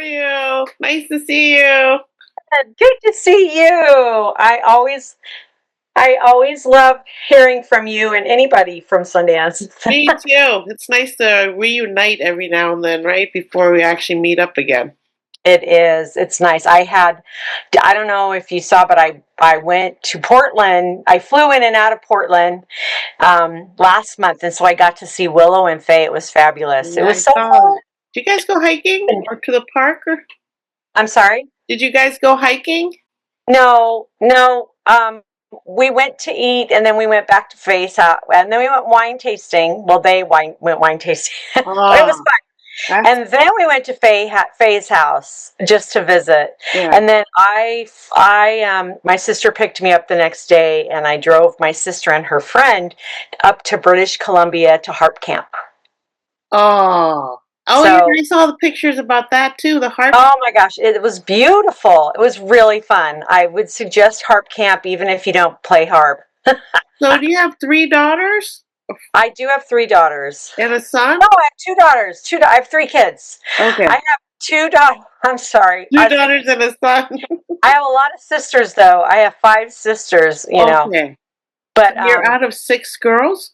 you? Nice to see you. Good to see you. I always love hearing from you and anybody from Sundance. Me too. It's nice to reunite every now and then, right? Before we actually meet up again. It is. It's nice. I don't know if you saw, but I went to Portland. I flew in and out of Portland last month, and so I got to see Willow and Faye. It was fabulous. It Yeah, was I so saw fun. that. Did you guys go hiking or to the park? Or I'm sorry. did you guys go hiking? No, no. We went to eat, and then we went back to Faye's house, and then we went wine tasting. Well, went wine tasting. It was Oh, fun. that's And then we went to Faye's house just to visit. yeah. And then my sister picked me up the next day, and I drove my sister and her friend up to British Columbia to harp camp. Oh. Oh, yeah, So, I saw the pictures about that too. The harp. oh my gosh, it was beautiful. It was really fun. I would suggest harp camp even if you don't play harp. So, do you have three daughters I do have three daughters. and a son? No, I have two daughters. I have three kids. I Okay, have two daughters. I'm sorry. two daughters and a son. I have a lot of sisters, though. I have five sisters, Okay, so But you're out of six girls.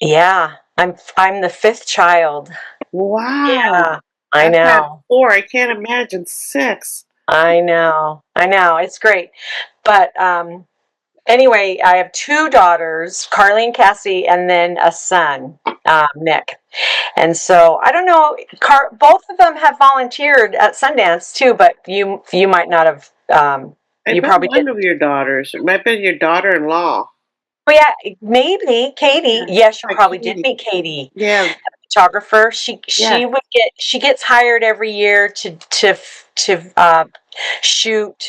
yeah, I'm the fifth child. Wow, Yeah, I I've had know. four. I can't imagine six. I know. I know. It's great. But anyway, I have two daughters, Carly and Cassie, and then a son, Nick. And so I don't know. Both of them have volunteered at Sundance too, but you might not have. I You bet probably one did. of your daughters. It might be your daughter-in-law. Oh yeah, maybe Katie. Yeah, Yes, you like probably did Katie. meet Katie. Yeah, Photographer. yeah. She gets hired every year to shoot.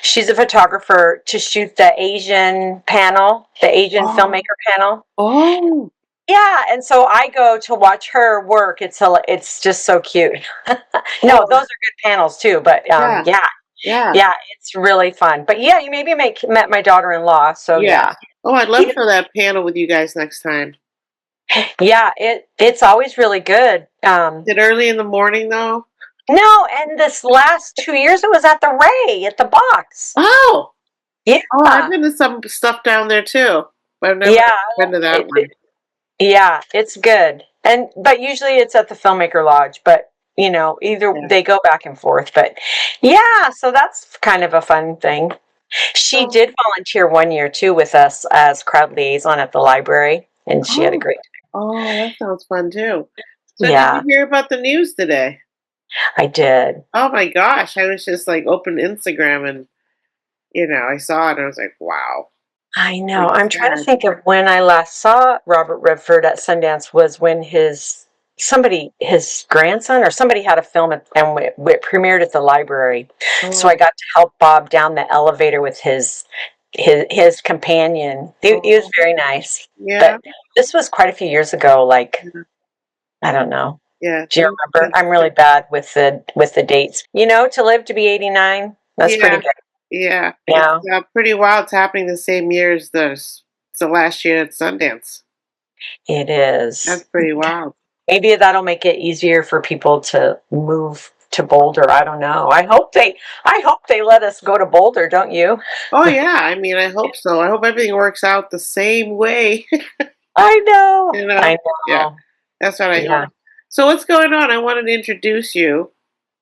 She's a photographer to shoot the Asian panel, the Asian Oh, filmmaker panel. oh, Yeah, and so I go to watch her work. It's just so cute. No, oh, those are good panels too. But yeah, yeah, yeah, yeah, it's really fun. But yeah, you maybe met my daughter-in-law. So yeah. yeah, Oh, I'd love yeah, for that panel with you guys next time. yeah. It's always really good. Is it early in the morning though? No, and this last 2 years it was at the Ray at the box. Oh, oh, I've Yeah, been to some stuff down there too, but I've never yeah, been to that one. yeah. It's good, but usually it's at the Filmmaker Lodge. But either Yeah. they go back and forth. But yeah, so that's kind of a fun thing. She Oh, did volunteer one year too with us as crowd liaison at the library, and she had a oh, great oh, that sounds fun too. time. So, did Yeah, you hear about the news today? I did. Oh my gosh, I was just like open Instagram and I saw it and I was like, wow, I know. pretty I'm trying to sad. think of when I last saw Robert Redford at Sundance was when his grandson or somebody had a film and it premiered at the library. So I Oh, got to help Bob down the elevator with his companion. He was oh, very nice. yeah, But this was quite a few years ago, like yeah, I don't know. yeah, Do you remember? I'm really bad with the dates. To live to be 89, that's pretty yeah, good. yeah. It's Yeah, pretty wild. It's happening the same year as the last year at Sundance. it is. That's pretty wild. Maybe that'll make it easier for people to move to Boulder. I don't know. I hope they let us go to Boulder, don't you? Oh yeah, I mean, I hope so. I hope everything works out the same way. I know. you know, I yeah, know. that's what I Yeah. hope. So what's going on? I wanted to introduce you,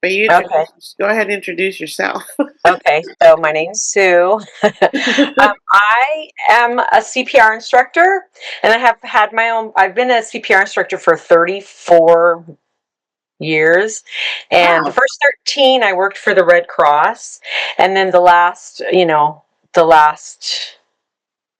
but Okay. just go ahead and introduce yourself. Okay. So my name's Sue. I am a CPR instructor, and I have had my own. I've been a CPR instructor for 34 years, and the Wow. first 13 I worked for the Red Cross, and then the last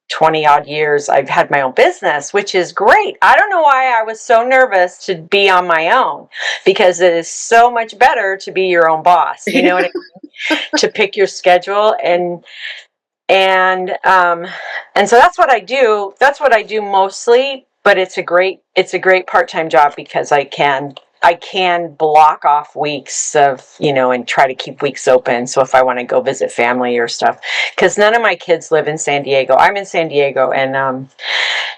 20 odd years I've had my own business, which is great. I don't know why I was so nervous to be on my own, because it is so much better to be your own boss, you know what I mean? To pick your schedule, and so that's what I do mostly. But it's a great part-time job because I can block off weeks and try to keep weeks open. So if I want to go visit family or stuff, because none of my kids live in San Diego. I'm in San Diego, and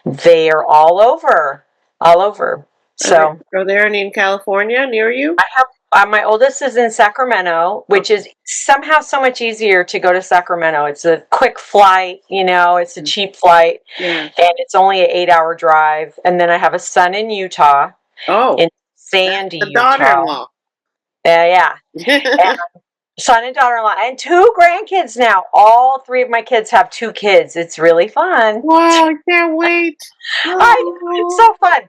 they are all over. Are there, So are there any in California near you? I have My oldest is in Sacramento, which is somehow so much easier to go to Sacramento. It's a quick flight, it's a cheap flight, Yeah. and it's only an 8-hour drive. And then I have a son in Utah, Oh, in that's Sandy, the Utah. daughter-in-law. Yeah. And son and daughter-in-law, and 2 grandkids now. All 3 of my kids have 2 kids. It's really fun. Wow, I can't wait. I know, it's so fun.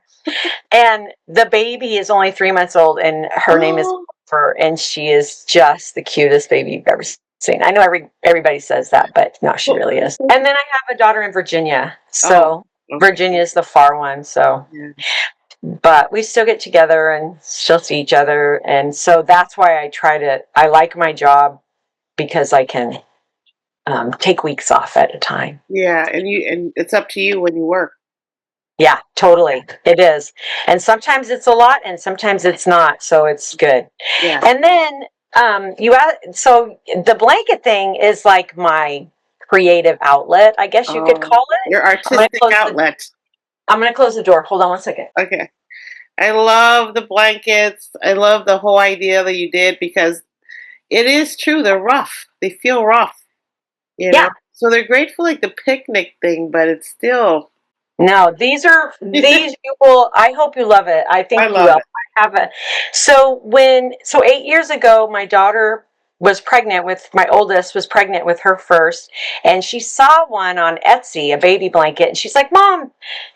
And the baby is only 3 months old, and her name is Oh, Jennifer, and she is just the cutest baby you've ever seen. I know everybody says that, but no, she really is. And then I have a daughter in Virginia, so okay. Virginia is the far one. So, Yeah. but we still get together and still see each other, and so that's why I like my job because I can take weeks off at a time. Yeah, and it's up to you when you work. Yeah, totally. It is. And sometimes it's a lot and sometimes it's not. So it's good. Yeah. And then so the blanket thing is like my creative outlet, I guess you could call it. Your artistic outlet. I'm going to close the door. Hold on one second. Okay. I love the blankets. I love the whole idea that you did because it is true. They're rough. They feel rough. Yeah. So they're great for like the picnic thing, but it's still. No, these you will, I hope you love it. I think I you love will. it. I have it. So 8 years ago, my daughter my oldest was pregnant with her first, and she saw one on Etsy, a baby blanket, and she's like, Mom,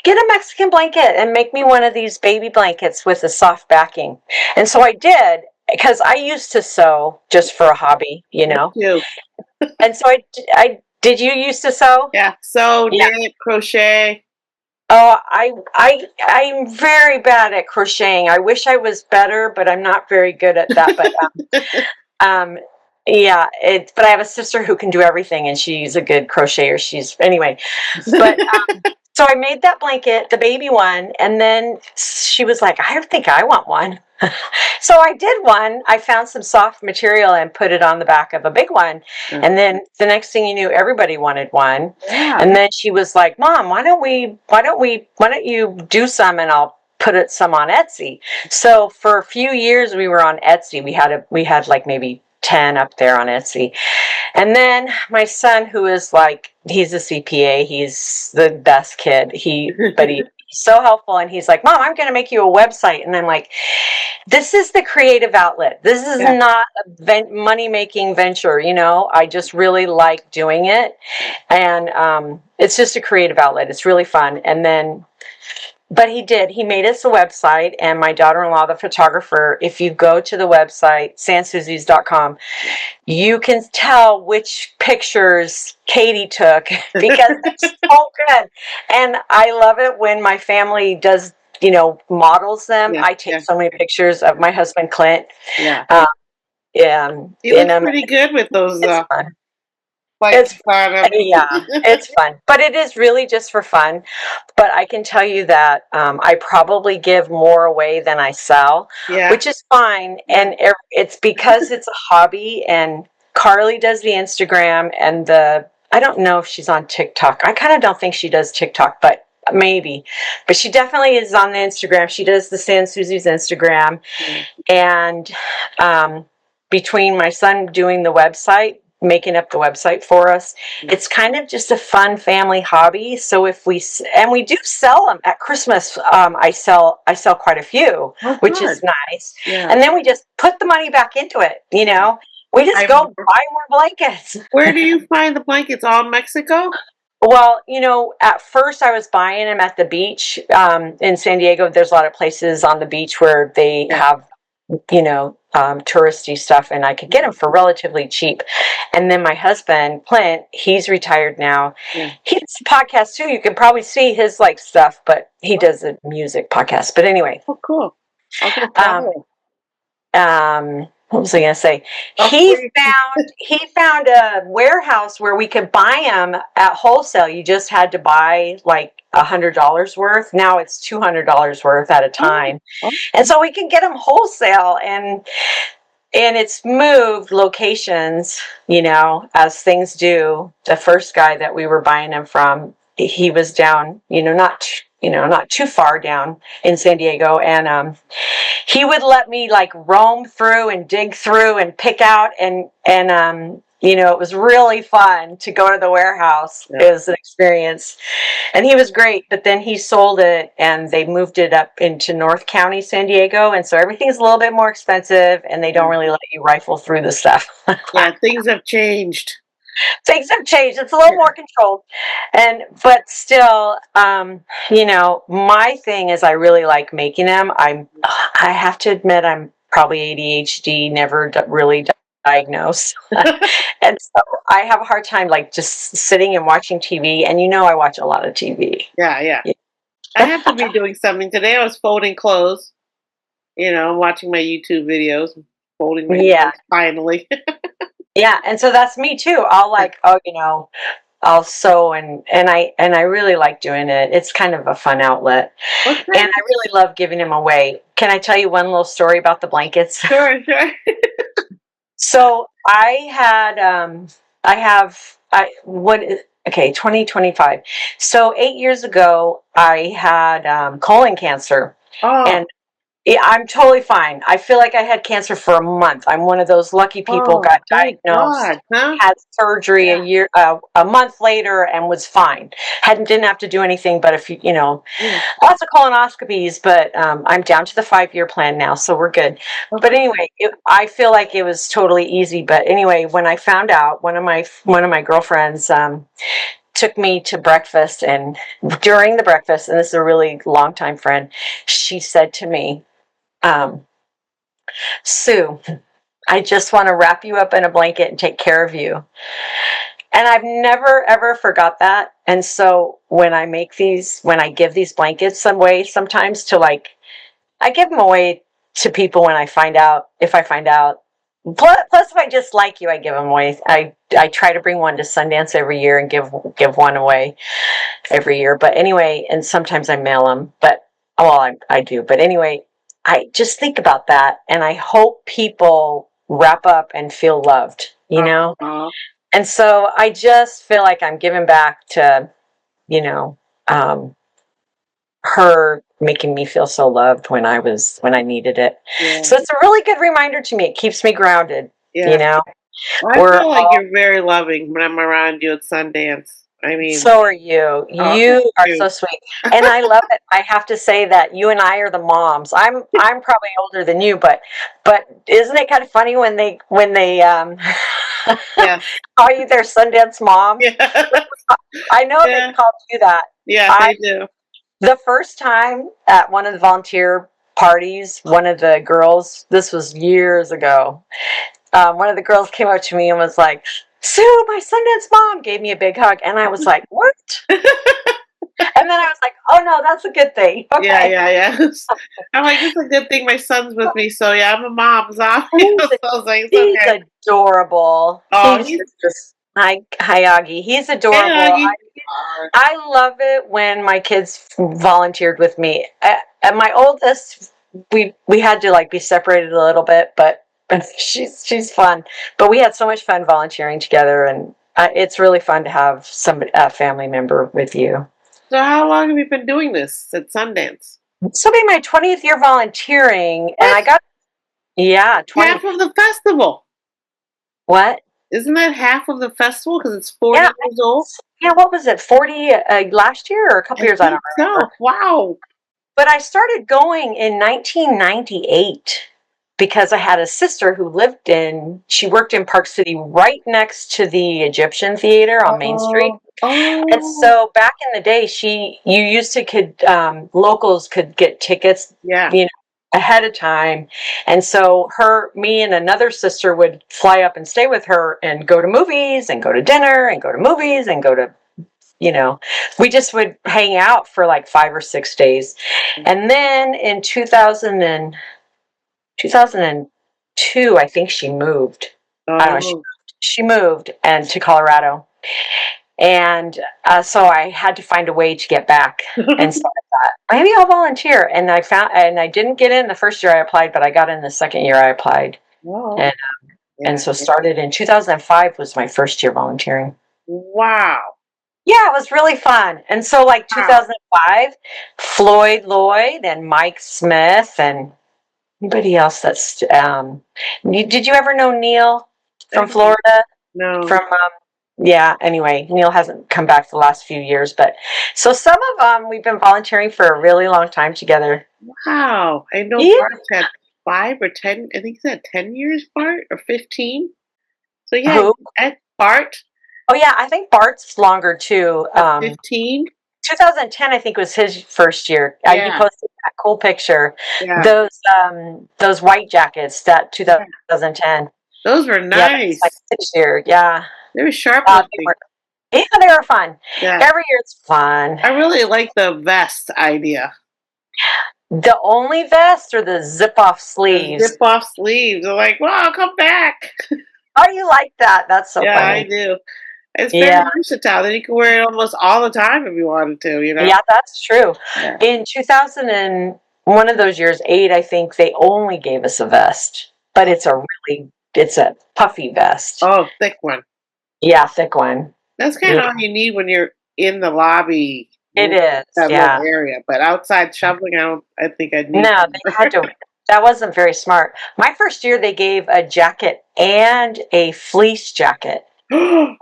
get a Mexican blanket and make me one of these baby blankets with a soft backing. And so I did, because I used to sew just for a hobby, Me too. And so did you used to sew? Yeah. Sew, knit, crochet. Oh, I'm very bad at crocheting. I wish I was better, but I'm not very good at that. But um, yeah, but I have a sister who can do everything, and she's a good crocheter. Anyway, but so I made that blanket, the baby one, and then she was like, I think I want one. So I did one. I found some soft material and put it on the back of a big one. And then the next thing you knew, everybody wanted one. Yeah. And then she was like, Mom, why don't you do some and I'll put some on Etsy. So for a few years we were on Etsy. We had like maybe 10 up there on Etsy. And then my son, who is he's a CPA, he's the best kid. But he's so helpful, and he's like, Mom, I'm going to make you a website. And I'm like, this is the creative outlet. This is not a money-making venture, I just really like doing it. And it's just a creative outlet. It's really fun. And then, but he made us a website, and my daughter-in-law, the photographer, if you go to the website, sansuzies.com, you can tell which pictures Katie took because it's so good. And I love it when my family does, models them. I take so many pictures of my husband, Clint. Yeah. He looks pretty good with those. It's fun. It's fun. Yeah, it's fun. But it is really just for fun. But I can tell you that I probably give more away than I sell, which is fine. And it's because it's a hobby, and Carly does the Instagram and I don't know if she's on TikTok. I kind of don't think she does TikTok, but maybe. But she definitely is on the Instagram. She does the San Susie's Instagram. And between my son doing the website, making up the website for us, it's kind of just a fun family hobby. So we do sell them at Christmas. I sell quite a few, which is nice. And then we just put the money back into it. We just go buy more blankets. Where do you find the blankets? All Mexico? Well, at first I was buying them at the beach in San Diego. There's a lot of places on the beach where they have touristy stuff, and I could get them for relatively cheap. And then my husband, Clint, he's retired now. He does a podcast too. You can probably see his stuff, but he does a music podcast. But anyway. Oh, cool. What was I going to say? He found a warehouse where we could buy them at wholesale. You just had to buy $100 worth. Now it's $200 worth at a time. And so we can get them wholesale, and it's moved locations, as things do. The first guy that we were buying them from, he was down, not too far down in San Diego. And he would let me like roam through and dig through and pick out and it was really fun to go to the warehouse. Yeah. It was an experience. And he was great, but then he sold it and they moved it up into North County, San Diego. And so everything's a little bit more expensive and they don't really let you rifle through the stuff. Yeah, things have changed. Things have changed. It's a little more controlled. But still, my thing is I really like making them. I have to admit I'm probably ADHD, never really diagnosed. And so I have a hard time like just sitting and watching TV. And I watch a lot of TV. Yeah. I have to be doing something. Today I was folding clothes, watching my YouTube videos, folding my clothes finally. Yeah, and so that's me too. I'll like, I'll sew and I really like doing it. It's kind of a fun outlet. Okay. And I really love giving them away. Can I tell you one little story about the blankets? Sure. So okay, 2025. So 8 years ago, I had colon cancer. Oh. And I'm totally fine. I feel like I had cancer for a month. I'm one of those lucky people, got diagnosed, God, huh? had surgery a month later and was fine. Didn't have to do anything but lots of colonoscopies, but I'm down to the 5-year plan now, so we're good. Okay. But anyway, I feel like it was totally easy. But anyway, when I found out, one of my girlfriends took me to breakfast, and during the breakfast, and this is a really long time friend, she said to me, Sue, I just want to wrap you up in a blanket and take care of you. And I've never, ever forgot that. And so when I give these blankets away sometimes I give them away to people when if I find out. Plus, if I just like you, I give them away. I try to bring one to Sundance every year and give one away every year. But anyway, and sometimes I mail them. But I do. But anyway, I just think about that, and I hope people wrap up and feel loved. Uh-huh. And so I just feel like I'm giving back to her making me feel so loved when I needed it. Yeah. So it's a really good reminder to me. It keeps me grounded. Yeah. I feel like you're very loving when I'm around you at Sundance. I mean, so are you. You are so sweet, and I love it. I have to say that you and I are the moms. I'm probably older than you, but isn't it kind of funny when they call you their Sundance mom? Yeah. I know they called you that. Yeah, they do. The first time at one of the volunteer parties, one of the girls, this was years ago, one of the girls came up to me and was like, Sue, my Sundance mom, gave me a big hug. And I was like, what? And then I was like, oh, no, that's a good thing. Okay. Yeah. I'm like, it's a good thing my son's with me. So, yeah, I'm a mom. So I was like, he's adorable. Oh, Hi, Augie. He's adorable. Hey, I love it when my kids volunteered with me. And my oldest, we had to be separated a little bit, but she's fun. But we had so much fun volunteering together, and it's really fun to have a family member with you. So how long have you been doing this at Sundance? This will be my 20th year volunteering, and I got 20. Half of the festival. What? Isn't that half of the festival because it's 40 years old? Yeah, what was it, 40 last year or a couple years? I don't remember. Wow. But I started going in 1998 because I had a sister who she worked in Park City right next to the Egyptian Theater on Main Street. Oh. And so back in the day, locals could get tickets, ahead of time. And so me and another sister would fly up and stay with her and go to movies and go to dinner and go to movies and go to, we just would hang out for 5 or 6 days. And then in 2002, I think she moved. Oh. I don't know, she moved to Colorado. And so I had to find a way to get back. And so I thought, maybe I'll volunteer. And I didn't get in the first year I applied, but I got in the second year I applied. Whoa. And so started in 2005 was my first year volunteering. Wow. Yeah, it was really fun. And so, like Wow. 2005, Floyd Lloyd and Mike Smith and anybody else that's did you ever know Neil I from don't Florida? know. From yeah, anyway, Neil hasn't come back the last few years, but so some of we've been volunteering for a really long time together. Wow. I know Yeah. Bart's had 5 or 10, I think he said 10 years, Bart, or 15. So yeah, Who? at Bart Oh yeah, I think Bart's longer too. at 15. 2010, I think, was his first year. You Yeah, posted that cool picture. yeah, Those white jackets. That yeah. 2010. Those were Yeah, that's my nice. 6 year. Yeah, They were sharp they looking. were. Yeah, they were fun. Yeah. Every year it's fun. I really like the vest idea. The only vest or the zip off The sleeves. zip off sleeves. I'm like, wow, come back. Oh, you like that? That's so Yeah, I funny. do. It's Yeah, very versatile. Then you can wear it almost all the time if you wanted to, you know? yeah, that's true. Yeah. In 2000 and one of those years, eight, I think they only gave us a vest, but it's a puffy vest. Oh, thick one. Yeah, thick one. That's kind Yeah, of all you need when you're in the lobby, it is. that little Yeah. area. But outside shoveling, I think I'd need No, they had to. That wasn't very smart. My first year, they gave a jacket and a fleece jacket. more.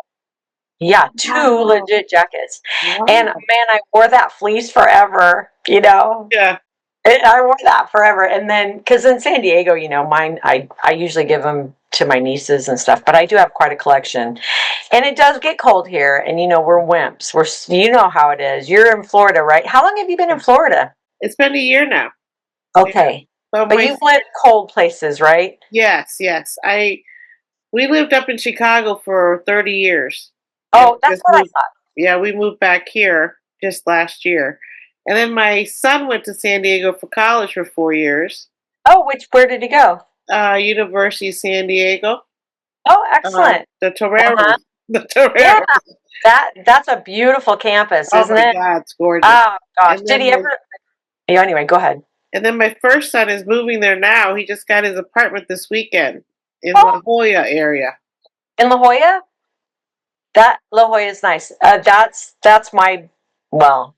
Yeah, two Wow. legit jackets. And Wow. man, I wore that fleece forever, you know. Yeah. I wore that forever. And then, because in San Diego, mine, I usually give them to my nieces and stuff, but I do have quite a collection. And it does get cold here. And, we're wimps. You know how it is. You're in Florida, right? How long have you been in Florida? It's been a year now. Yeah. Okay. So But you went cold places, right? yes, yes. We lived up in Chicago for 30 years. And Oh, that's just what I moved, thought. yeah, we moved back here just last year. And then my son went to San Diego for college for 4 years. Oh, where did he go? University of San Diego. Oh, excellent. The Uh-huh. Toreros. The Yeah, Toreros. that's a beautiful campus, Oh isn't my it? God, it's gorgeous. Oh gosh. And Did then he my ever? Yeah, anyway, go ahead. and then my first son is moving there now. He just got his apartment this weekend in Oh, La Jolla area. in La Jolla? That La Jolla is nice. That's my well,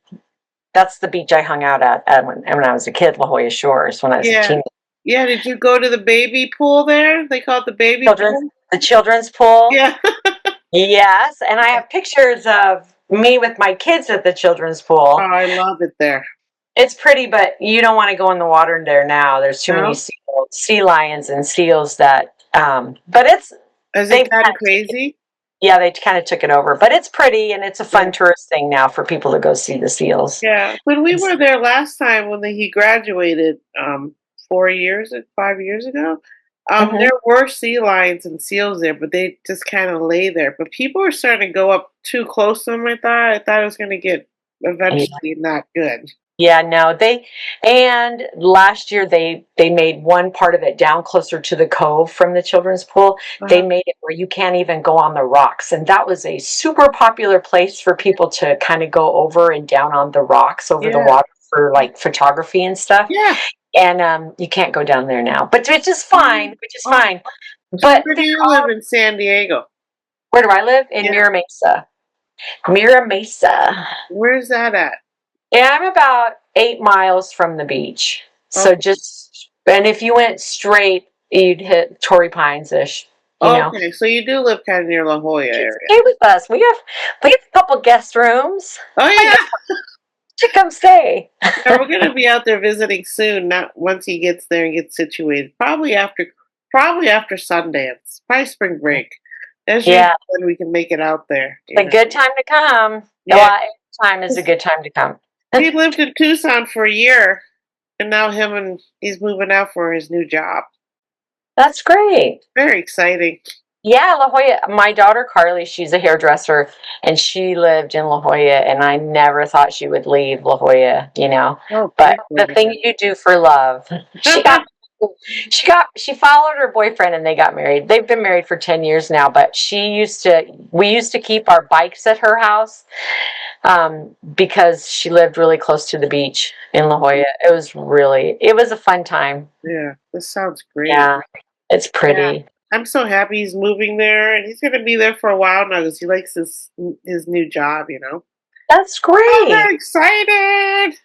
that's the beach I hung out at when I was a kid. La Jolla Shores when I was a Yeah. teen. Yeah, did you go to the baby pool there? They call it the baby Children's pool? the children's pool. Yeah. Yes, and I have pictures of me with my kids at the children's Oh, pool. I love it there. It's pretty, but you don't want to go in the water there now. There's too many No? sea lions and seals that. But Has they've it gotten kind of crazy? yeah, they kind of took it over. But it's pretty and it's a Yeah. fun tourist thing now for people to go see the seals. Yeah. When we were there last time when he graduated 5 years ago, Mhm. there were sea lions and seals there, but they just kind of lay there. But people were starting to go up too close to them, I thought. I thought it was going to get eventually not good. Yeah, no, and last year they made one part of it down closer to the cove from the children's pool. They Uh-huh. made it where you can't even go on the rocks, and that was a super popular place for people to kind of go over and down on the rocks over the Yeah. water for like photography and stuff. Yeah. And you can't go down there now, but which is fine, which is Oh, fine. so But where do you live in San Diego? where do I live? In Yeah. Mira Mesa. Mira Mesa. Where's that at? Yeah, I'm about 8 miles from the beach. So Okay. and if you went straight, you'd hit Torrey Pines-ish, you know. Okay, so you do live kind of near La Jolla You should area. stay with us. We have a couple guest rooms. Oh My yeah. guest should come stay. Yeah, we're gonna be out there visiting soon. Not once he gets there and gets situated. Probably after Sundance. Probably spring break. That's usually Yeah, when we can make it out there. it's a good time to come. Yeah. Any time is a good time to come. He lived in Tucson for a year, and now he's moving out for his new job. That's great. Very exciting. Yeah, La Jolla. My daughter Carly, she's a hairdresser, and she lived in La Jolla, and I never thought she would leave La Jolla, you know. Oh, But the beautiful. thing you do for love, she followed her boyfriend, and they got married. They've been married for 10 years now, but we used to keep our bikes at her house, because she lived really close to the beach in La Jolla. It was a fun time. Yeah, this sounds great. Yeah, it's Yeah. pretty. I'm so happy he's moving there, and he's gonna be there for a while now because he likes his new job. That's I'm great. very excited.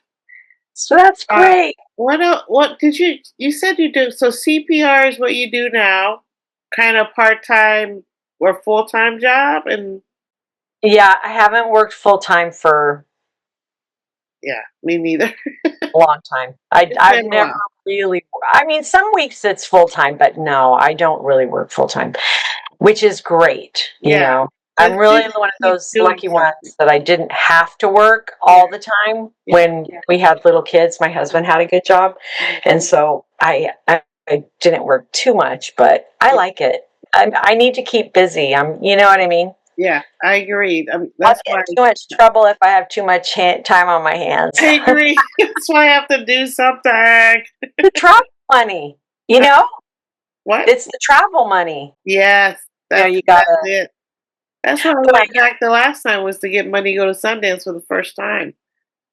So that's Uh, great. what else, what did you said you do? So CPR is what you do now, kind of part time or full time job, and Yeah, I haven't worked full time for yeah, me neither. a long time. It's I've been a never while. really. I mean, some weeks it's full time, but no, I don't really work full time, which is great. Yeah, I'm it's really good to one of keep those doing lucky ones something. that I didn't have to work Yeah, all the time yeah. when we had little kids. My husband had a good job, Mhm. and so I didn't work too much, but I like it. I need to keep busy. You know what I mean? Yeah, I agree. I'll That's get why in too much trouble if I have too much time on my hands. I agree. That's why I have to do something. The travel money, you know, What? it's the travel money. Yes, You that's gotta. it. That's why I But went back the last time was to get money to go to Sundance for the first time.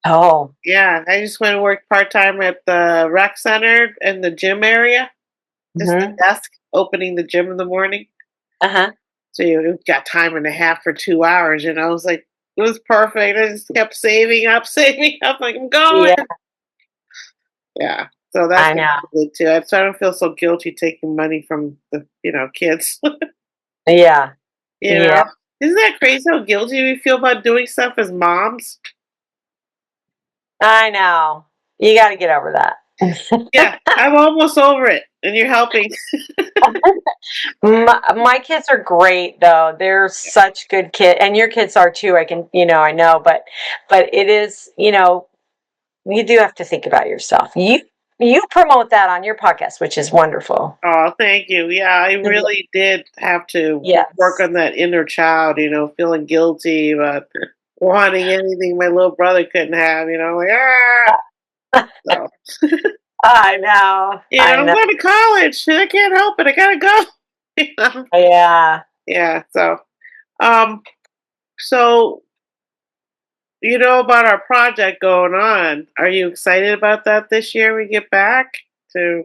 oh, Yeah, I just went and worked part time at the rec center and the gym area, just the hmm desk opening the gym in the morning. uh huh, So you got time and a half for 2 hours. It was like it was perfect. I just kept saving up, saving up. Like I'm going. yeah, Yeah. So that's I what know. I did too. So I don't feel so guilty taking money from the kids. Yeah, you yeah, know, isn't that crazy how guilty we feel about doing stuff as moms? I know. You got to get over that. Yeah, I'm almost over it, and you're helping. My kids are great though. They're such good kids, and your kids are too. I know, but it is, you do have to think about yourself. You promote that on your podcast, which is wonderful. Oh, thank you. Yeah, I really did have to work Yes. on that inner child. Feeling guilty about wanting anything my little brother couldn't have. Like so. I know. I I'm know. going to college. And I can't help it. I gotta go. You know? Yeah. Yeah. Um. So about our project going on. Are you excited about that this year? We get back to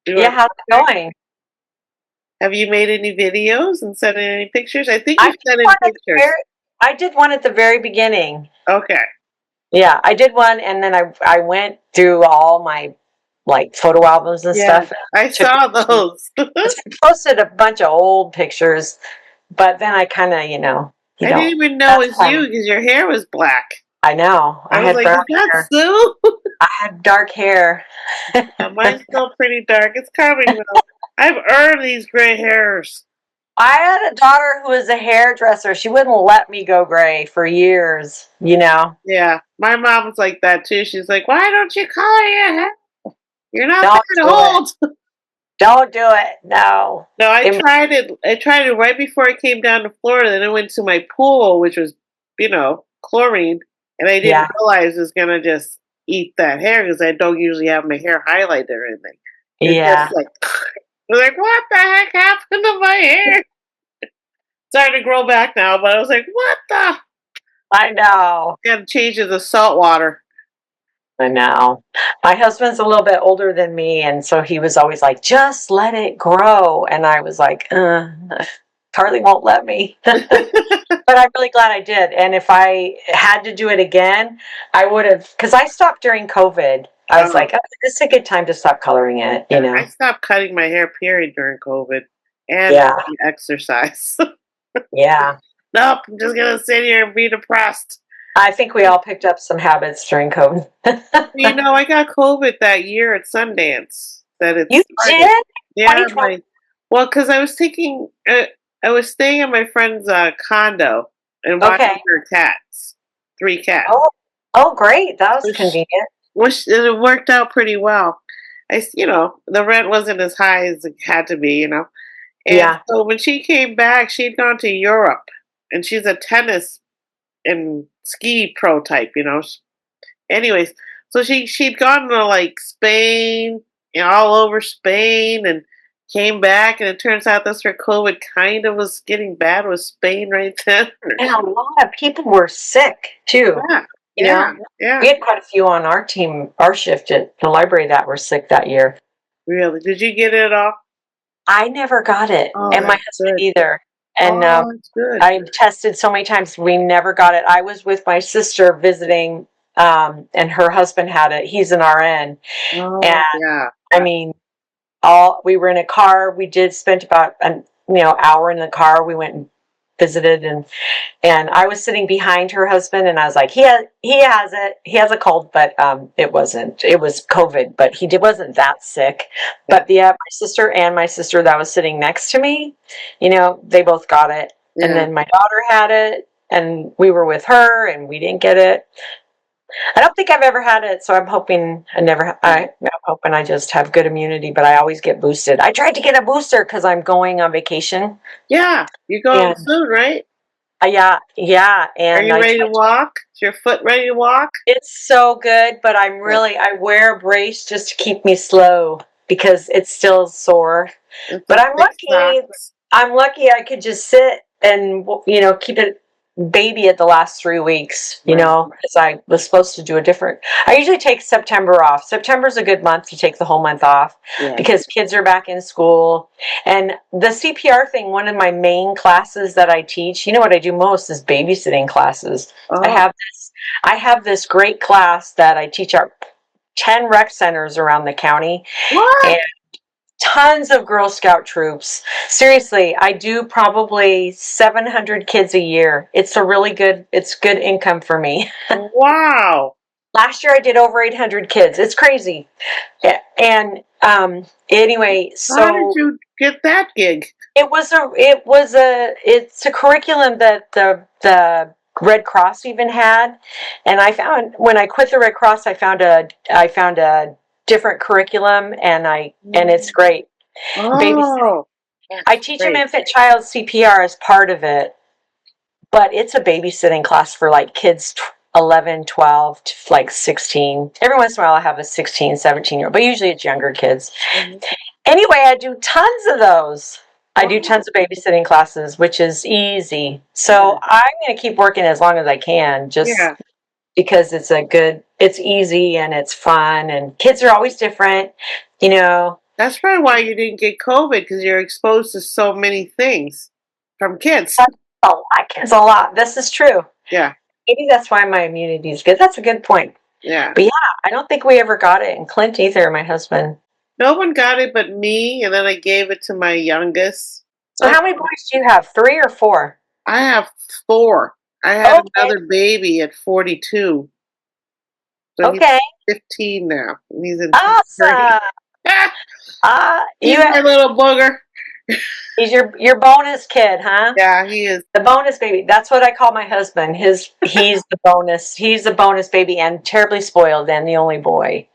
do Yeah, our how's it project. going? Have you made any videos and sent in any pictures? I think I you did sent in one at the pictures. very I did one at the very beginning. Okay. Yeah, I did one, and then I went through all my like photo albums and Yeah, stuff. I Took saw those. I posted a bunch of old pictures, but then I kind of, you I didn't don't. even know That's it was kind you of. because your hair was black. I know. I I was had like, brown is that hair. Sue? I had dark hair. Mine's still pretty dark. It's coming though. I've earned these gray hairs. I had a daughter who was a hairdresser. She wouldn't let me go gray for years. Yeah, my mom was like that too. She's like, why don't you color your hair? You're not Don't that do it. old. Don't do it. No. No, I It- tried it. I tried it right before I came down to Florida. Then I went to my pool, which was, chlorine, and I didn't yeah. realize it was gonna just eat that hair because I don't usually have my hair highlighted or anything. It Yeah. just like, I was like, what the heck happened to my hair? Starting to grow back now, but I was like, what the? I know. Got to change it to salt water. I know. My husband's a little bit older than me, and so he was always like, just let it grow. And I was like, Carly won't let me. But I'm really glad I did. And if I had to do it again, I would have, because I stopped during COVID. I was Oh, like, oh, this is a good time to stop coloring it, yeah, I stopped cutting my hair, period, during COVID, and Yeah, doing exercise. yeah. Nope, I'm just gonna sit here and be depressed. I think we all picked up some habits during COVID. I got COVID that year at Sundance. That it You started. did? Yeah, 2020? because I was taking, I was staying in my friend's condo and watching Okay. her cats, 3 cats, Oh, oh, great. That was which, convenient. which it worked out pretty well. The rent wasn't as high as it had to be, and Yeah. so when she came back, she'd gone to Europe, and she's a tennis and ski pro type. Anyways, so she'd gone to like Spain, all over Spain, and came back, and it turns out that's where COVID kind of was getting bad with Spain right then. And a lot of people were sick too. Yeah, You yeah, know, yeah. we had quite a few on our team, our shift at the library that were sick that year. Really? Did you get it all? I never got it, Oh, and my that's husband good. either. And Oh, that's good. I tested so many times. We never got it. I was with my sister visiting, and her husband had it. He's an RN, and Oh, yeah. I mean, all we were in a car. We did spent about an hour in the car. We went and visited, and I was sitting behind her husband, and I was like, he has it. He has a cold, but it wasn't. It was COVID, but wasn't that sick. Yeah. But my sister that was sitting next to me, they both got it, and Yeah. then my daughter had it, and we were with her, and we didn't get it. I don't think I've ever had it, so I'm hoping I never. I'm hoping I just have good immunity, but I always get boosted. I tried to get a booster because I'm going on vacation, Yeah. You're going and soon, right? yeah, Are and you I ready to tried. walk? Is your foot ready to walk? It's so good, but Yeah. I wear a brace just to keep me slow because it's still sore. It's But those big socks. I'm lucky I could just sit and, keep it baby at the last 3 weeks, Right. because I was supposed to do I usually take September off. September's a good month to take the whole month off Yeah. because kids are back in school. And the CPR thing, one of my main classes that I teach, what I do most is babysitting classes. I Oh, have I have this great class that I teach our 10 rec centers around the county what? and tons of Girl Scout troops. Seriously, I do probably 700 kids a year. It's good income for me. Wow. Last year I did over 800 kids. It's crazy. Yeah. And anyway, How did so you get that gig? it's a curriculum that the Red Cross even had, and I found when I quit the Red Cross, I found a different curriculum, and it's great. Babysitting. Oh, I that's teach them great. infant child CPR as part of it, but it's a babysitting class for like kids 11, 12 to like 16. Every once in a while I have a 16, 17-year-old, but usually it's younger kids. Mhm. Anyway, I do tons of those. I do Wow. tons of babysitting classes, which is easy. Yeah. So I'm going to keep working as long as I can, just Yeah. because it's easy and it's fun, and kids are always different, you know. That's probably why you didn't get COVID because you're exposed to so many things from kids. That's a lot, kids a lot. This is true. Yeah. Maybe that's why my immunity is good. That's a good point. Yeah. But yeah, I don't think we ever got it, and Clint either, my husband. No one got it but me, and then I gave it to my youngest. So Oh, how many boys do you have? 3 or 4? I have 4. I had Okay. another baby at 42. So he's Okay. 15 now. And he's in 3. Awesome. He's You my little booger. he's your bonus kid, huh? Yeah, he is. The bonus baby. That's what I call my husband. He's the bonus. He's the bonus baby and terribly spoiled and the only boy.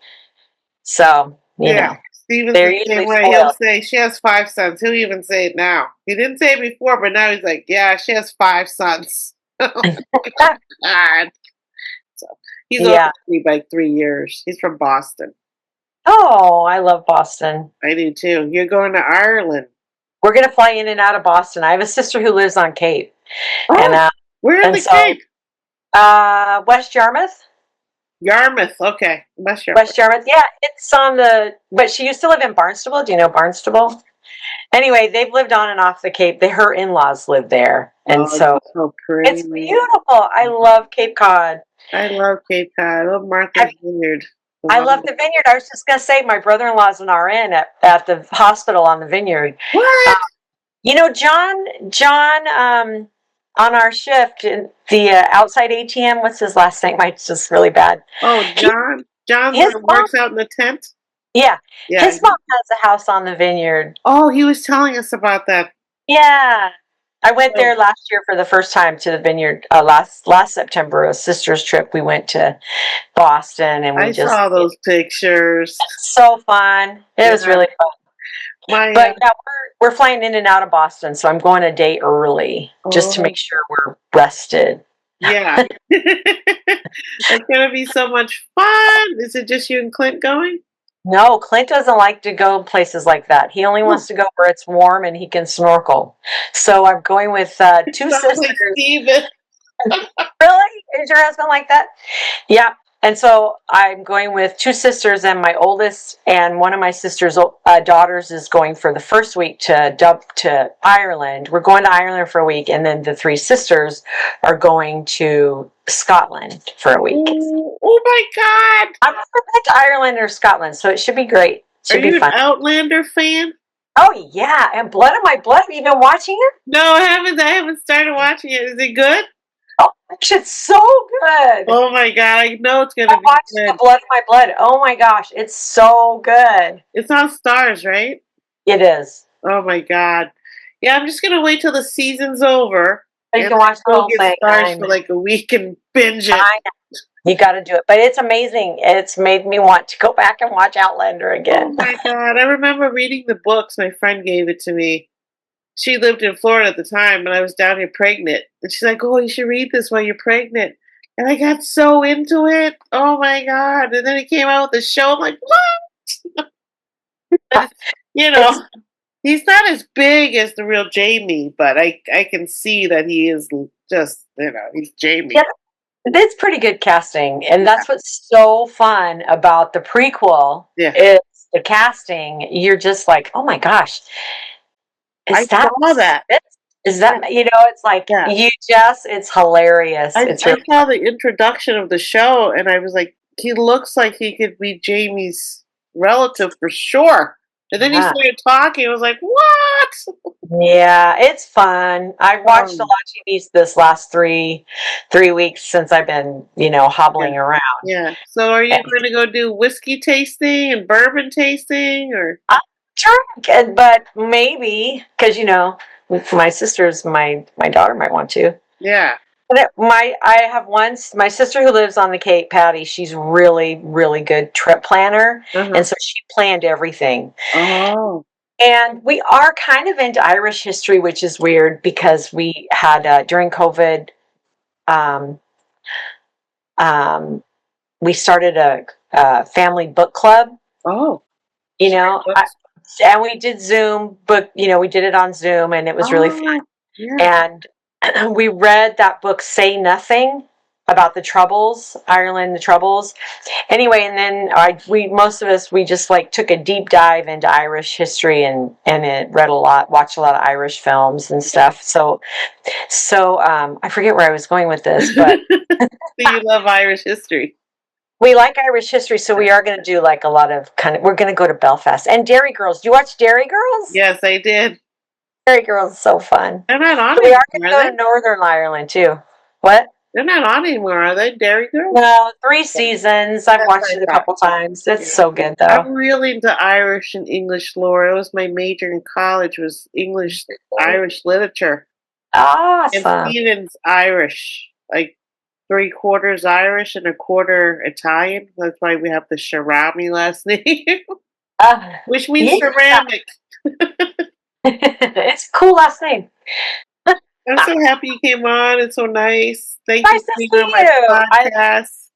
So, Yeah. Steven's they're the same usually way. He'll spoiled. say she has 5 sons. He'll even say it now. He didn't say it before, but now he's like, yeah, she has 5 sons. God. So he's older Yeah. than me by 3 years. He's from Boston. Oh, I love Boston. I do too. You're going to Ireland. We're gonna fly in and out of Boston. I have a sister who lives on Cape, and Oh, where in and the so Cape? West Yarmouth. Yarmouth. Okay. West Yarmouth. West Yarmouth. Yeah, it's but she used to live in Barnstable. Do you know Barnstable? Anyway, they've lived on and off the Cape. Her in-laws live there, and Oh, it's so so it's pretty. beautiful. I love Cape Cod. I love Cape Cod. I love I, Martha's Vineyard. I love the vineyard. I was just gonna say, my brother-in-law's an RN at the hospital on the vineyard. What? John, on our shift, in the outside ATM. What's his last name? It's just really bad. Oh, John. John His mom, works out in the tent. yeah, Yeah. his mom has a house on the vineyard. Oh, he was telling us about that. Yeah, I went Oh, there last year for the first time to the vineyard. Last September, a sister's trip. We went to Boston, and I saw those pictures. so fun. It was Yeah. really fun. My But yeah, we're flying in and out of Boston, so I'm going a day early just to oh make sure we're rested. yeah. It's gonna be so much fun. Is it just you and Clint going? No, Clint doesn't like to go places like that. He only Oh, wants to go where it's warm and he can snorkel. So I'm going with two sounds sisters. like Steven. Really? Is your husband like that? Yeah. And so I'm going with two sisters, and my oldest and one of my sister's daughters is going for the first week to Ireland. We're going to Ireland for a week, and then the three sisters are going to Scotland for a week. Oh my God! I've never been to Ireland or Scotland, so it should be great. Are Should be you an fun. Outlander fan? Oh yeah, and Blood of My Blood. Have you been watching it? No, I haven't. I haven't started watching it. Is it good? Oh, it's so good. Oh my God! I know it's gonna I be watched good. The Blood of My Blood. Oh my gosh, it's so good. It's on Stars, right? It is. Oh my God! Yeah, I'm just gonna wait till the season's over You and can watch the go whole get thing. Stars for like a week and binge it. You got to do it, but it's amazing. It's made me want to go back and watch Outlander Oh again. my God! I remember reading the books. My friend gave it to me. She lived in Florida at the time, and I was down here pregnant. And she's like, "Oh, you should read this while you're pregnant." And I got so into it. Oh my God! And then it came out with the show. I'm like, what? You know, he's not as big as the real Jamie, but I can see that he is just, he's Jamie. Yeah, it's pretty good casting, and that's what's so fun about the prequel. Yeah. Is the casting. You're just like, oh my gosh, I saw that. Is that, it's like, it's hilarious. I Really saw the introduction of the show, and I was like, he looks like he could be Jamie's relative for sure. And then he started talking. I was like, what? Yeah, it's fun. I've watched a lot of TV this last three weeks since I've been, hobbling around. Yeah. So are you going to go do whiskey tasting and bourbon tasting, or? Sure, but maybe because with my sisters, my daughter might want to. Yeah. But I have my sister who lives on the Cape, Patty. She's really, really good trip planner, and so she planned everything. Oh. And we are kind of into Irish history, which is weird because we had during COVID, we started a family book club. Oh. And we did Zoom book. We did it on Zoom, and it was really fun. Yeah. And we read that book, Say Nothing, about the Troubles, Ireland, the Troubles. Anyway, and then most of us just like took a deep dive into Irish history and read a lot, watched a lot of Irish films and stuff. So I forget where I was going with this, but so you love Irish history. We like Irish history, so we are going to do like a lot of we're going to go to Belfast. And Dairy Girls. Do you watch Dairy Girls? Yes, I did. Dairy Girls is so fun. They're not on anymore. We are going to go to Northern Ireland too. What? They're not on anymore, are they? Dairy Girls? No, 3 seasons. I've watched it a couple times. It's so good though. I'm really into Irish and English lore. It was my major in college was English Irish literature. Awesome. And Stephen's Irish, like 3/4 Irish and 1/4 Italian. That's why we have the Sharami last name, which means ceramic. It's a cool last name. I'm so happy you came on. It's so nice. Thank nice you for being on my podcast.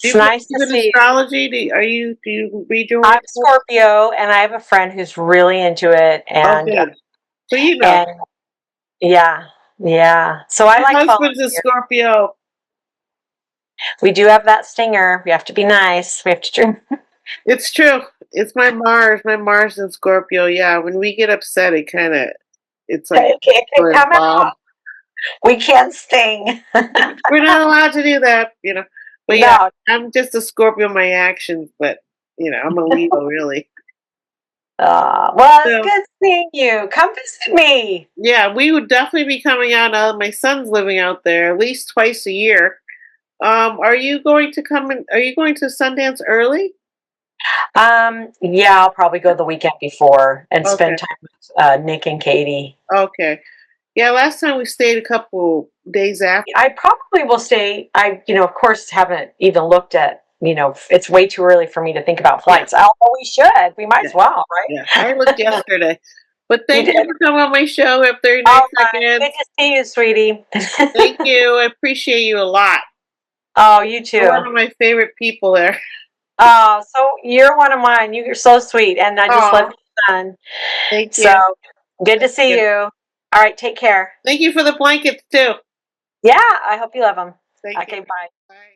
It's nice to see astrology. Do you read your? I'm Scorpio, and I have a friend who's really into it. And so you know. Yeah. So my husband's a Scorpio. We do have that stinger. We have to be nice. We have to drink. It's true. It's my Mars. My Mars in Scorpio. Yeah, when we get upset, it's like it can't come out. We can't sting. We're not allowed to do that, But yeah, I'm just a Scorpio in my actions, but I'm a Leo, really. Well, it's good seeing you. Come visit me. Yeah, we would definitely be coming out. My son's living out there at least twice a year. Are you going to come in? Are you going to Sundance early? Yeah, I'll probably go the weekend before and spend time with Nick and Katie. Okay. Yeah, last time we stayed a couple days after. I probably will stay. I, of course, haven't even looked at, it's way too early for me to think about flights. Although we should. We might as well, right? Yeah, I looked yesterday. But thank you for coming on my show. Have 39 seconds. Good to see you, sweetie. Thank you. I appreciate you a lot. Oh, you too. You're one of my favorite people there. Oh, so you're one of mine. You're so sweet. And I just love your son. Thank you. So good to see you. All right, take care. Thank you for the blankets, too. Yeah, I hope you love them. Thank you. Okay, bye. Bye.